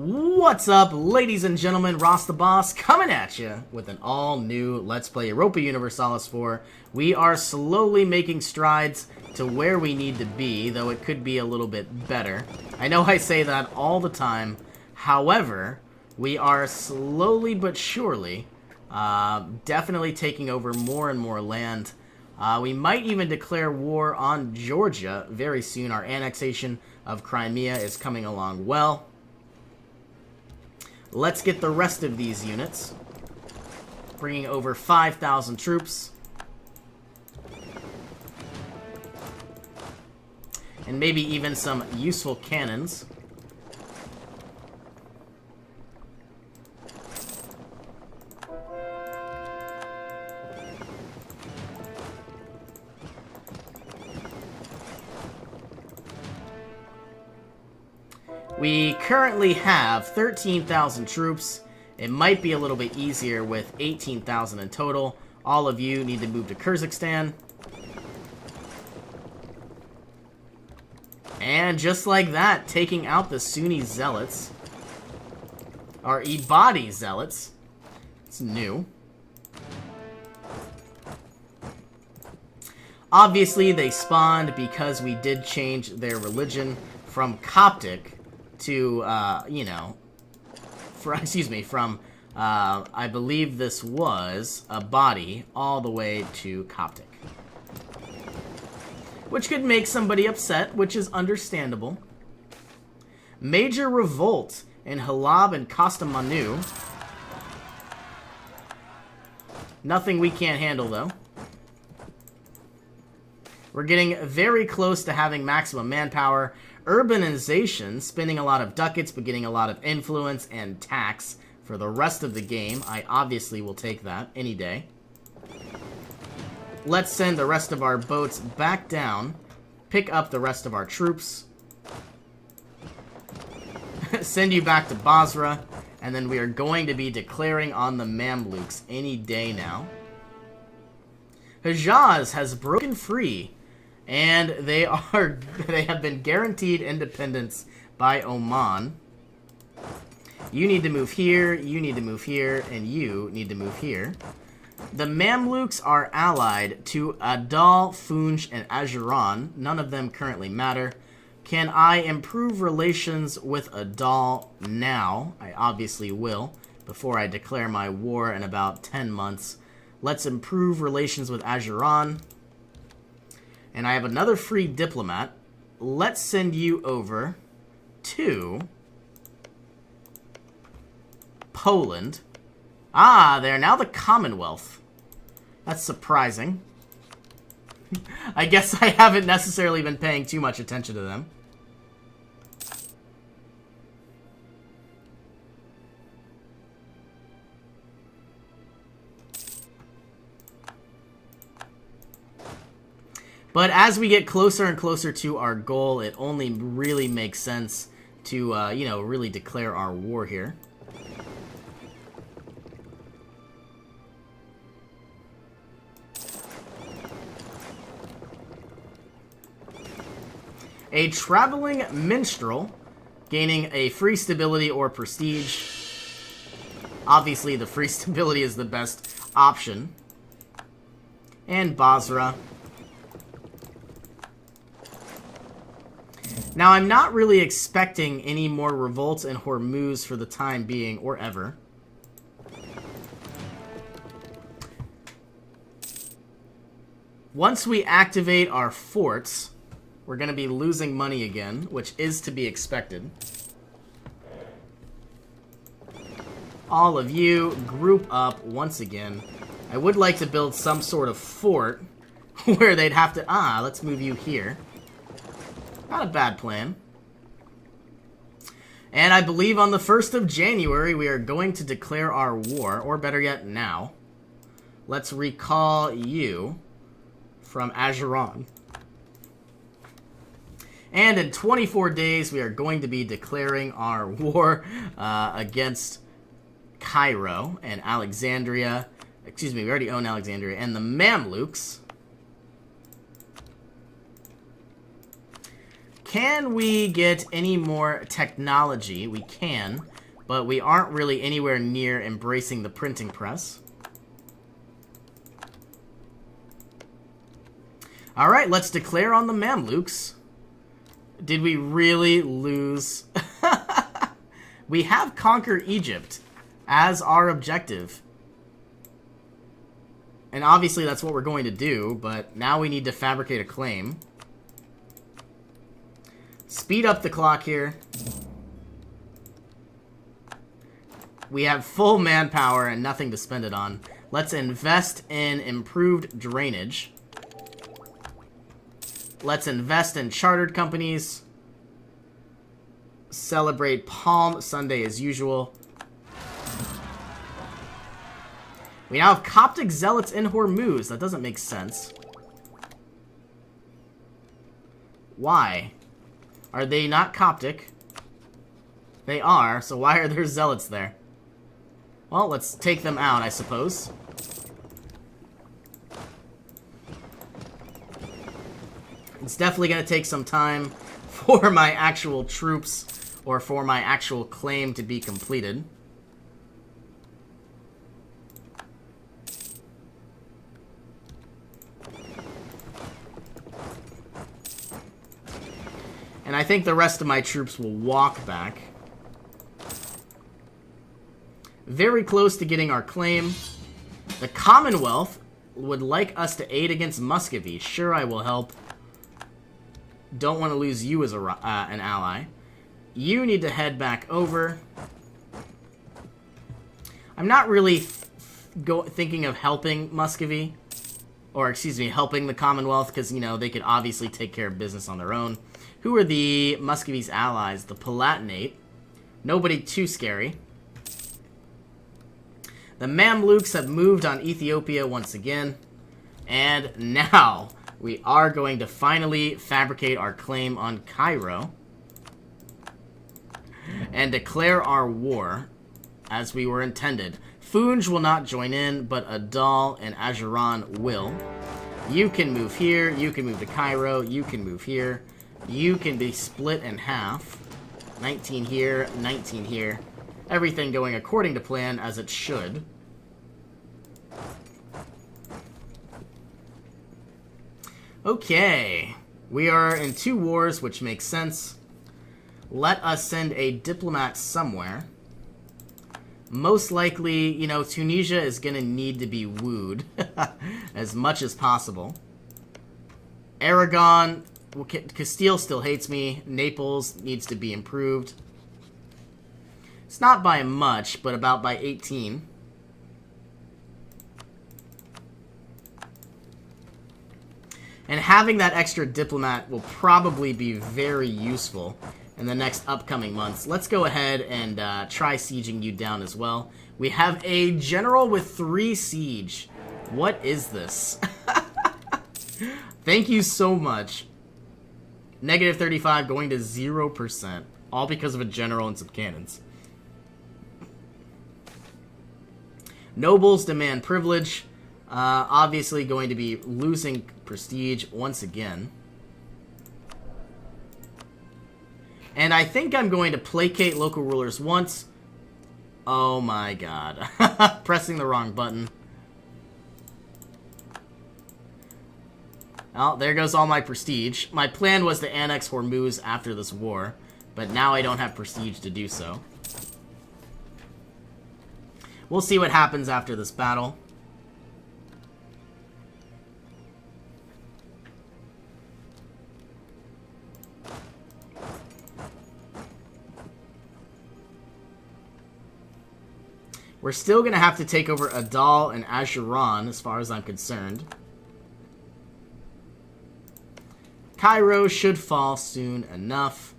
What's up, ladies and gentlemen? Ross the Boss coming at you with an all-new Let's Play Europa Universalis 4. We are slowly making strides to where we need to be, though it could be a little bit better. I know I say that all the time. However, we are slowly but surely definitely taking over more and more land. We might even declare war on Georgia very soon. Our annexation of Crimea is coming along well. Let's get the rest of these units. Bringing over 5,000 troops. And maybe even some useful cannons. We currently have 13,000 troops. It might be a little bit easier with 18,000 in total. All of you need to move to Kyrgyzstan. And just like that, taking out the Sunni zealots. Or Ibadi zealots. It's new. Obviously, they spawned because we did change their religion from Coptic to, from, I believe this was a body all the way to Coptic. Which could make somebody upset, which is understandable. Major revolt in Halab and Kastamonu. Nothing we can't handle, though. We're getting very close to having maximum manpower. Urbanization, spending a lot of ducats, but getting a lot of influence and tax for the rest of the game. I obviously will take that any day. Let's send the rest of our boats back down. Pick up the rest of our troops. Send you back to Basra. And then we are going to be declaring on the Mamluks any day now. Hejaz has broken free. And they have been guaranteed independence by Oman. You need to move here, you need to move here, and you need to move here. The Mamluks are allied to Adal, Funj, and Ajuran. None of them currently matter. Can I improve relations with Adal now? I obviously will, before I declare my war in about 10 months. Let's improve relations with Ajuran. And I have another free diplomat. Let's send you over to Poland. Ah, they're now the Commonwealth. That's surprising. I guess I haven't necessarily been paying too much attention to them. But as we get closer and closer to our goal, it only really makes sense to, really declare our war here. A traveling minstrel, gaining a free stability or prestige. Obviously, the free stability is the best option. And Basra. Now, I'm not really expecting any more revolts in Hormuz for the time being, or ever. Once we activate our forts, we're going to be losing money again, which is to be expected. All of you, group up once again. I would like to build some sort of fort where they'd have to... let's move you here. Not a bad plan. And I believe on the 1st of January, we are going to declare our war, or better yet, now. Let's recall you from Ajuran. And in 24 days, we are going to be declaring our war against Cairo and Alexandria. Excuse me, we already own Alexandria. And the Mamluks. Can we get any more technology? We can, but we aren't really anywhere near embracing the printing press. Alright, let's declare on the Mamluks. Did we really lose? We have conquered Egypt as our objective. And obviously that's what we're going to do, but now we need to fabricate a claim. Speed up the clock here. We have full manpower and nothing to spend it on. Let's invest in improved drainage. Let's invest in chartered companies. Celebrate Palm Sunday as usual. We now have Coptic zealots in Hormuz. That doesn't make sense. Why? Are they not Coptic? They are, so why are there zealots there? Well, let's take them out, I suppose. It's definitely going to take some time for my actual troops or for my actual claim to be completed. And I think the rest of my troops will walk back. Very close to getting our claim. The Commonwealth would like us to aid against Muscovy. Sure, I will help. Don't want to lose you as an ally. You need to head back over. I'm not really thinking of helping Muscovy. Or, excuse me, helping the Commonwealth, because, you know, they could obviously take care of business on their own. Who are the Muscovy's allies? The Palatinate. Nobody too scary. The Mamluks have moved on Ethiopia once again. And now we are going to finally fabricate our claim on Cairo. And declare our war as we were intended. Funj will not join in, but Adal and Ajuran will. You can move here. You can move to Cairo. You can move here. You can be split in half. 19 here, 19 here. Everything going according to plan, as it should. Okay. We are in 2 wars, which makes sense. Let us send a diplomat somewhere. Most likely, you know, Tunisia is going to need to be wooed as much as possible. Aragon, well, Castile still hates me. Naples needs to be improved. It's not by much, but about by 18. And having that extra diplomat will probably be very useful in the next upcoming months. Let's go ahead and try sieging you down as well. We have a general with 3 siege. What is this? Thank you so much. Negative 35 going to 0%. All because of a general and some cannons. Nobles demand privilege. Obviously going to be losing prestige once again. And I think I'm going to placate local rulers once. Oh my god. Pressing the wrong button. Oh, there goes all my prestige. My plan was to annex Hormuz after this war, but now I don't have prestige to do so. We'll see what happens after this battle. We're still going to have to take over Adal and Ajuran, as far as I'm concerned. Cairo should fall soon enough.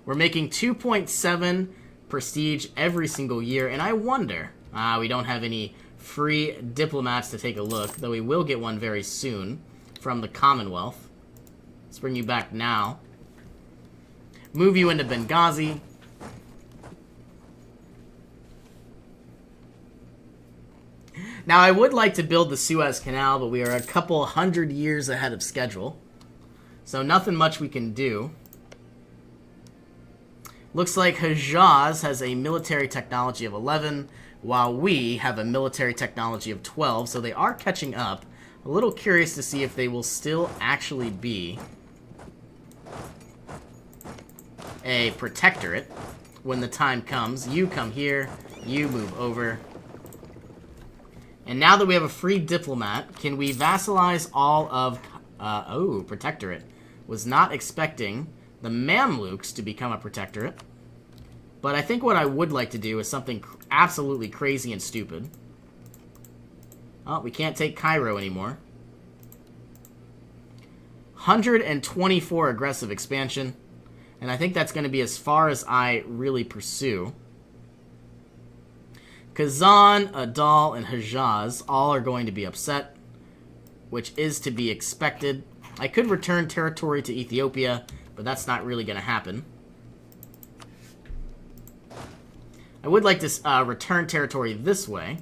We're making 2.7 prestige every single year, and I wonder... we don't have any free diplomats to take a look, though we will get one very soon from the Commonwealth. Let's bring you back now. Move you into Benghazi. Now, I would like to build the Suez Canal, but we are a couple 100 years ahead of schedule. So nothing much we can do. Looks like Hejaz has a military technology of 11, while we have a military technology of 12, so they are catching up. A little curious to see if they will still actually be a protectorate when the time comes. You come here, you move over. And now that we have a free diplomat, can we vassalize all of... oh, protectorate. Was not expecting the Mamluks to become a protectorate. But I think what I would like to do is something absolutely crazy and stupid. Oh, we can't take Cairo anymore. 124 aggressive expansion. And I think that's going to be as far as I really pursue. Kazan, Adal, and Hejaz all are going to be upset, which is to be expected. I could return territory to Ethiopia, but that's not really going to happen. I would like to return territory this way.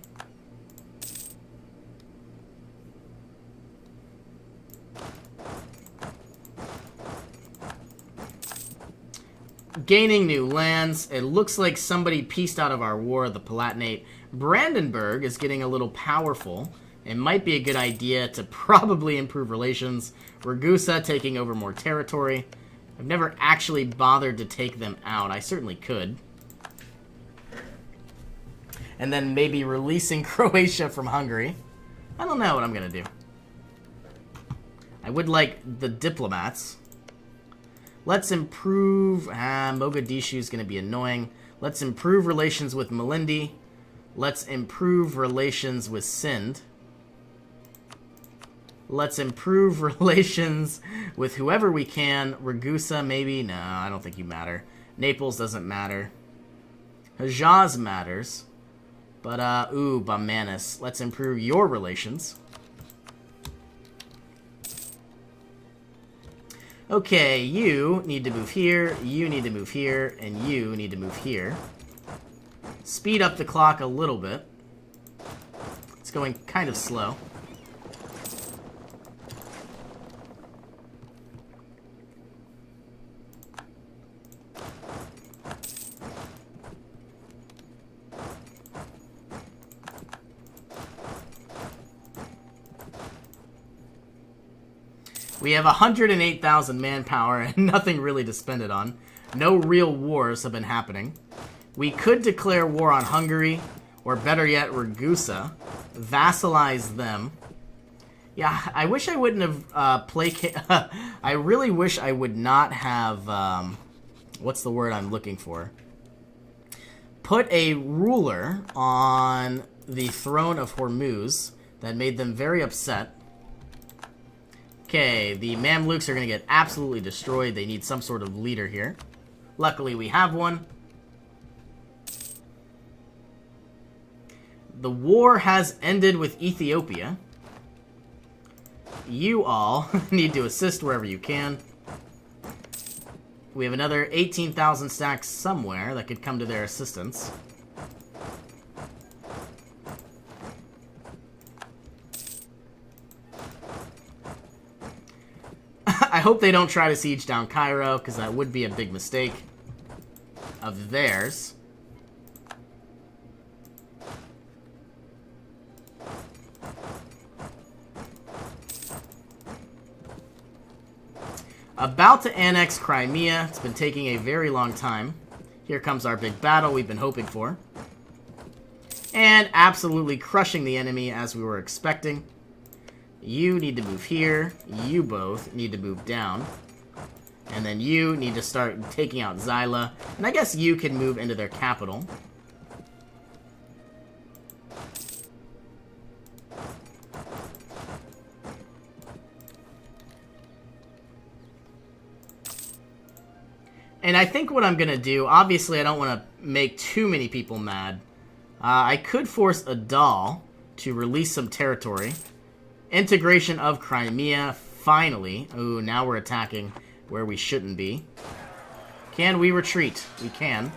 Gaining new lands. It looks like somebody pieced out of our war, the Palatinate. Brandenburg is getting a little powerful. It might be a good idea to probably improve relations. Ragusa taking over more territory. I've never actually bothered to take them out. I certainly could. And then maybe releasing Croatia from Hungary. I don't know what I'm going to do. I would like the diplomats. Let's improve... Mogadishu is going to be annoying. Let's improve relations with Malindi. Let's improve relations with Sind. Let's improve relations with whoever we can. Ragusa, maybe? No, I don't think you matter. Naples doesn't matter. Hejaz matters. But, Bamanis. Let's improve your relations. Okay, you need to move here, you need to move here, and you need to move here. Speed up the clock a little bit. It's going kind of slow. We have 108,000 manpower and nothing really to spend it on. No real wars have been happening. We could declare war on Hungary, or better yet, Ragusa. Vassalize them. Yeah, I wish I wouldn't have I really wish I would not have... what's the word I'm looking for? Put a ruler on the throne of Hormuz. That made them very upset. Okay, the Mamluks are going to get absolutely destroyed. They need some sort of leader here. Luckily, we have one. The war has ended with Ethiopia. You all need to assist wherever you can. We have another 18,000 stacks somewhere that could come to their assistance. I hope they don't try to siege down Cairo, because that would be a big mistake of theirs. About to annex Crimea. It's been taking a very long time. Here comes our big battle we've been hoping for. And absolutely crushing the enemy as we were expecting. You need to move here. You both need to move down. And then you need to start taking out Zyla. And I guess you can move into their capital. And I think what I'm going to do, obviously I don't want to make too many people mad. I could force Adal to release some territory. Integration of Crimea, finally. Ooh, now we're attacking where we shouldn't be. Can we retreat? We can.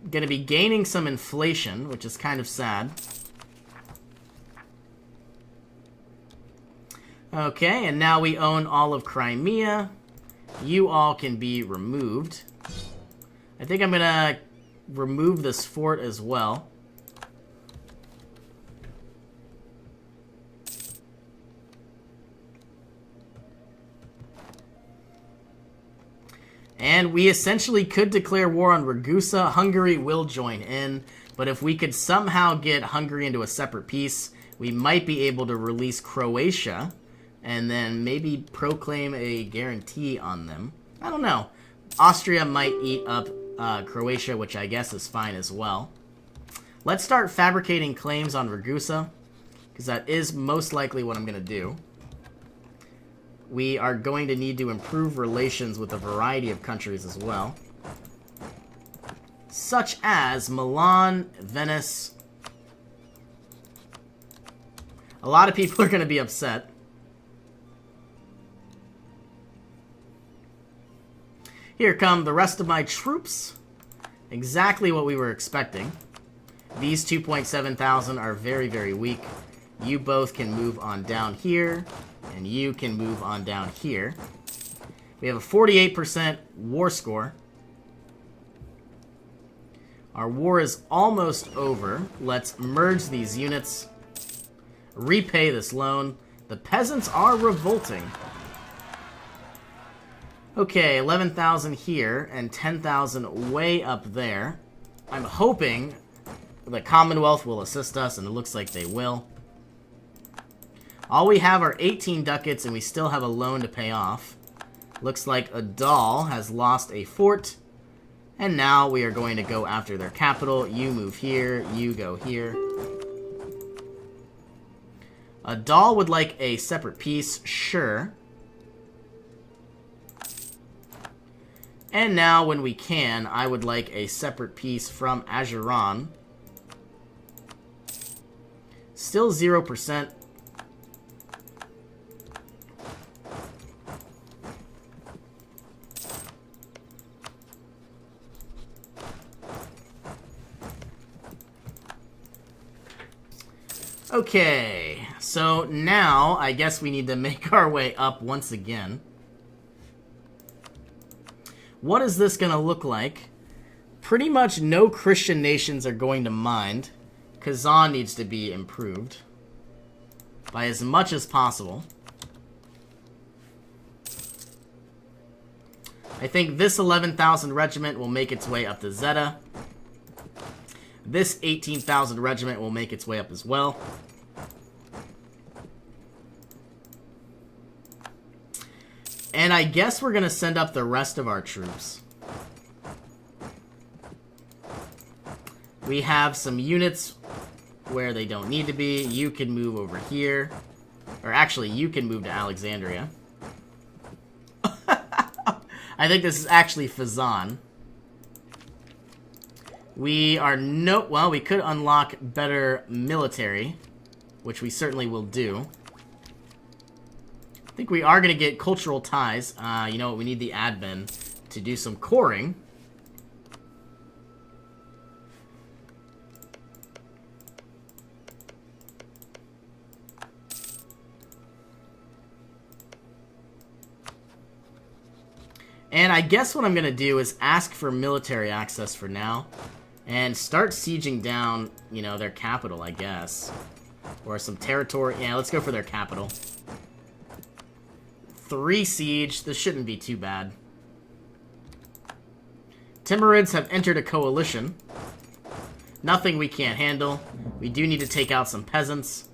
Gonna be gaining some inflation, which is kind of sad. Okay, and now we own all of Crimea. You all can be removed. I think I'm gonna remove this fort as well. And we essentially could declare war on Ragusa. Hungary will join in, but if we could somehow get Hungary into a separate peace, we might be able to release Croatia and then maybe proclaim a guarantee on them. I don't know. Austria might eat up Croatia, which I guess is fine as well. Let's start fabricating claims on Ragusa, because that is most likely what I'm going to do. We are going to need to improve relations with a variety of countries as well. Such as Milan, Venice. A lot of people are going to be upset. Here come the rest of my troops. Exactly what we were expecting. These 2.7 thousand are very, very weak. You both can move on down here. And you can move on down here. We have a 48% war score. Our war is almost over. Let's merge these units. Repay this loan. The peasants are revolting. Okay, 11,000 here and 10,000 way up there. I'm hoping the Commonwealth will assist us, and it looks like they will. All we have are 18 ducats, and we still have a loan to pay off. Looks like Adal has lost a fort. And now we are going to go after their capital. You move here, you go here. Adal would like a separate peace, sure. And now, when we can, I would like a separate peace from Ajuran. Still 0%. Okay, so now I guess we need to make our way up once again. What is this going to look like? Pretty much no Christian nations are going to mind. Kazan needs to be improved by as much as possible. I think this 11,000 regiment will make its way up to Zeta. This 18,000 regiment will make its way up as well. And I guess we're going to send up the rest of our troops. We have some units where they don't need to be. You can move over here. Or actually, you can move to Alexandria. I think this is actually Fazan. We are well, we could unlock better military, which we certainly will do. I think we are going to get cultural ties. You know what? We need the admin to do some coring. And I guess what I'm going to do is ask for military access for now. And start sieging down, you know, their capital, I guess. Or some territory. Yeah, let's go for their capital. 3 siege. This shouldn't be too bad. Timurids have entered a coalition. Nothing we can't handle. We do need to take out some peasants.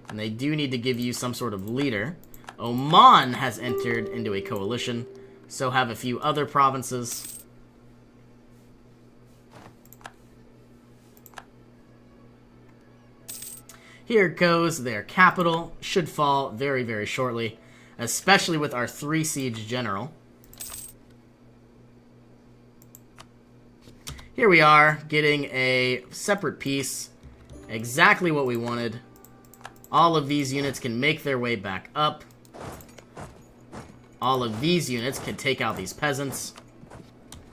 And they do need to give you some sort of leader. Oman has entered into a coalition. So have a few other provinces. Here goes their capital. Should fall very, very shortly. Especially with our 3 siege general. Here we are, getting a separate peace. Exactly what we wanted. All of these units can make their way back up. All of these units can take out these peasants.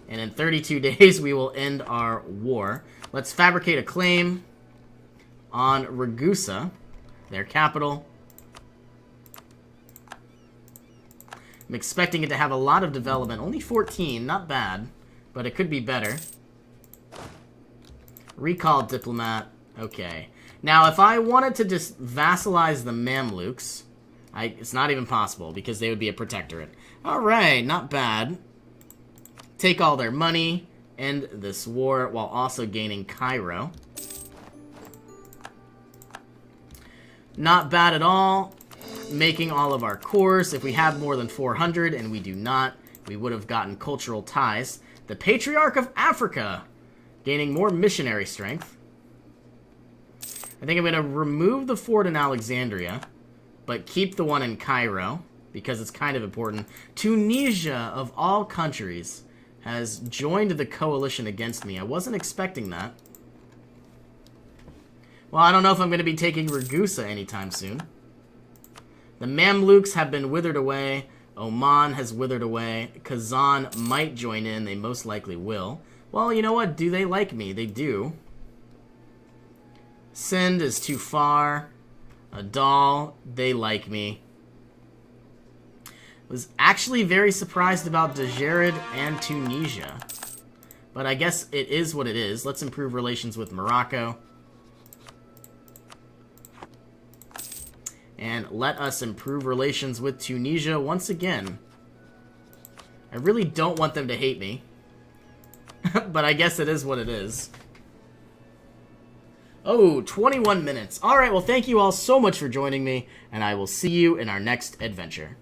And in 32 days, we will end our war. Let's fabricate a claim on Ragusa, their capital. I'm expecting it to have a lot of development. Only 14, not bad, but it could be better. Recall diplomat. Okay. Now, if I wanted to just vassalize the Mamluks, it's not even possible because they would be a protectorate. Alright, not bad. Take all their money, end this war, while also gaining Cairo. Not bad at all. Making all of our cores. If we have more than 400, and we do not, we would have gotten cultural ties. The Patriarch of Africa, gaining more missionary strength. I think I'm going to remove the fort in Alexandria, but keep the one in Cairo, because it's kind of important. Tunisia, of all countries, has joined the coalition against me. I wasn't expecting that. Well, I don't know if I'm going to be taking Ragusa anytime soon. The Mamluks have been withered away. Oman has withered away. Kazan might join in. They most likely will. Well, you know what? Do they like me? They do. Sind is too far. Adal, they like me. Was actually very surprised about Djerid and Tunisia. But I guess it is what it is. Let's improve relations with Morocco. And let us improve relations with Tunisia once again. I really don't want them to hate me. But I guess it is what it is. Oh, 21 minutes. Alright, well thank you all so much for joining me, and I will see you in our next adventure.